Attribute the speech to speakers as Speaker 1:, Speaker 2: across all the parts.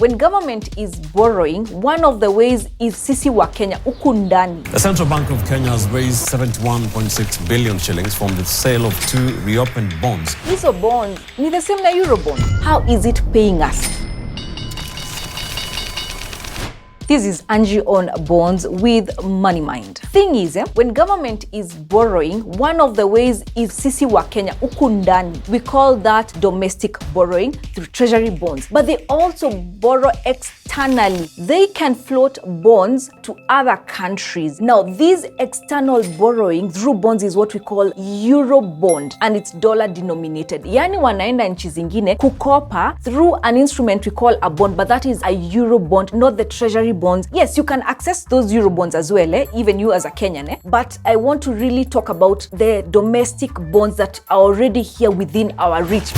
Speaker 1: When government is borrowing, one of the ways is sisi wa Kenya huku ndani.
Speaker 2: The Central Bank of Kenya has raised 71.6 billion shillings from the sale of 2 reopened bonds.
Speaker 1: Hizo bonds ni the same na Eurobonds. How is it paying us? This is Angie on Bonds with Money Mind. Thing is, when government is borrowing, one of the ways is sisi wa Kenya huku ndani. We call that domestic borrowing through treasury bonds. But they also borrow externally. They can float bonds to other countries. Now, this external borrowing through bonds is what we call Eurobond, and it's dollar denominated. Yani wanaenda nchi zingine kukopa through an instrument we call a bond, but that is a Eurobond, not the treasury bonds. Yes, you can access those Eurobonds as well, even you as a Kenyan, but I want to really talk about the domestic bonds that are already here within our reach.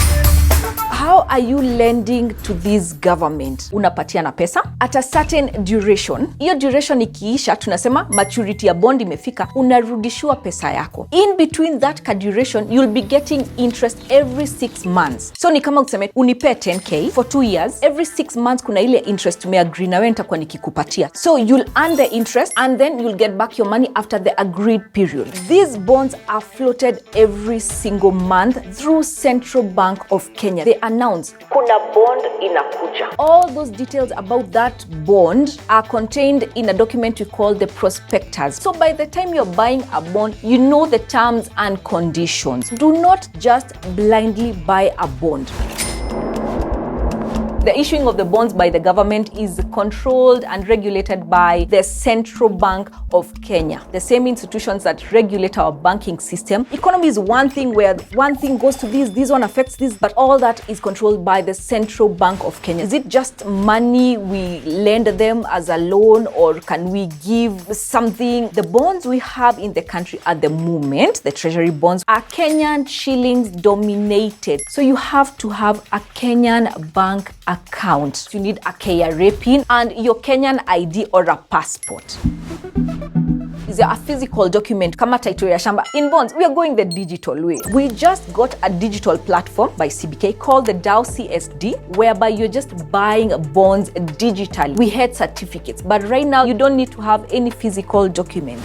Speaker 1: How are you lending to this government? Unapatiana pesa at a certain duration. Hiyo duration ikiisha, tunasema maturity ya bond imefika, unarudishiwa pesa yako. In between that duration, you'll be getting interest every 6 months. So ni kama useme unipe 10k for 2 years. Every 6 months kuna ile interest tumeagree na wewe nitakuwa nikikupatia. So you'll earn the interest and then you'll get back your money after the agreed period. These bonds are floated every single month through Central Bank of Kenya. They announce kuna bond inakuja. All those details about that bond are contained in a document we call the prospectus. So by the time you're buying a bond, you know the terms and conditions. Do not just blindly buy a bond. The issuing of the bonds by the government is controlled and regulated by the Central Bank of Kenya, the same institutions that regulate our banking system. Economy is one thing where one thing goes to this one affects this, but all that is controlled by the Central Bank of Kenya. Is it just money we lend them as a loan, or can we give something? The bonds we have in the country at the moment, the treasury bonds, are Kenyan shillings dominated. So you have to have a Kenyan bank account. You need a KRA PIN and your Kenyan ID or a passport. Is there a physical document kama title ya shamba? In bonds, we are going the digital way. We just got a digital platform by CBK called the DAO CSD, whereby you're just buying bonds digitally. We had certificates, but right now you don't need to have any physical document.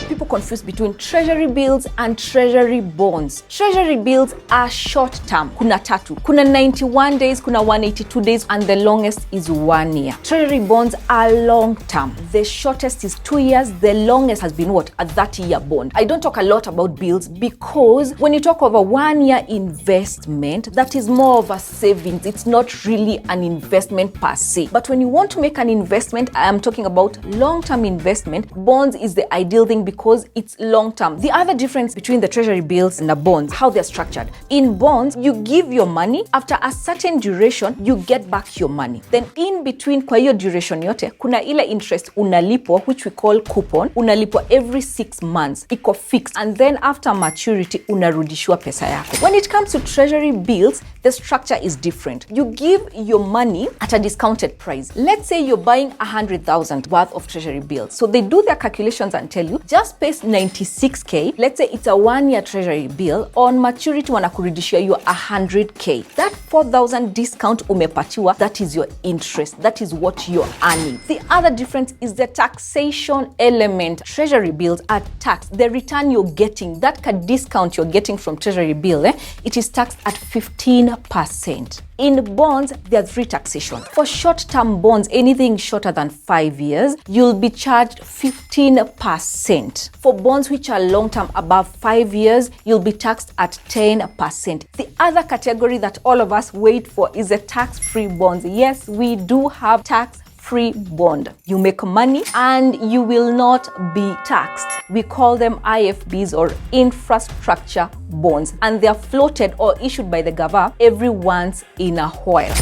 Speaker 1: People confuse between treasury bills and treasury bonds. Treasury bills are short term. Kuna tatu. Kuna 91 days, kuna 182 days, and the longest is 1 year. Treasury bonds are long term. The shortest is 2 years. The longest has been what? A 30-year bond. I don't talk a lot about bills because when you talk of a 1 year investment, that is more of a savings. It's not really an investment per se. But when you want to make an investment, I am talking about long-term investment. Bonds is the ideal thing because it's long-term. The other difference between the treasury bills and the bonds, how they're structured. In bonds, you give your money. After a certain duration, you get back your money. Then in between kwa hiyo duration yote, kuna ile interest unalipwa, which we call coupon. Unalipwa every 6 months. Iko fixed. And then after maturity, unarudishwa pesa yako. When it comes to treasury bills, the structure is different. You give your money at a discounted price. Let's say you're buying 100,000 worth of treasury bills. So they do their calculations and tell you, just pay 96k. Let's say it's a 1-year treasury bill. On maturity, wanakurudishia you 100k. That 4,000 discount umepatiwa, that is your interest. That is what you're earning. The other difference is the taxation element. Treasury bills are taxed. The return you're getting, that discount you're getting from treasury bill, it is taxed at 15%. In bonds, there are 3 taxations. For short-term bonds, anything shorter than 5 years, you'll be charged 15%. For bonds which are long-term, above 5 years, you'll be taxed at 10%. The other category that all of us wait for is the tax-free bonds. Yes, we do have tax-free bond. You make money and you will not be taxed. We call them IFBs or infrastructure bonds, and they are floated or issued by the government every once in a while.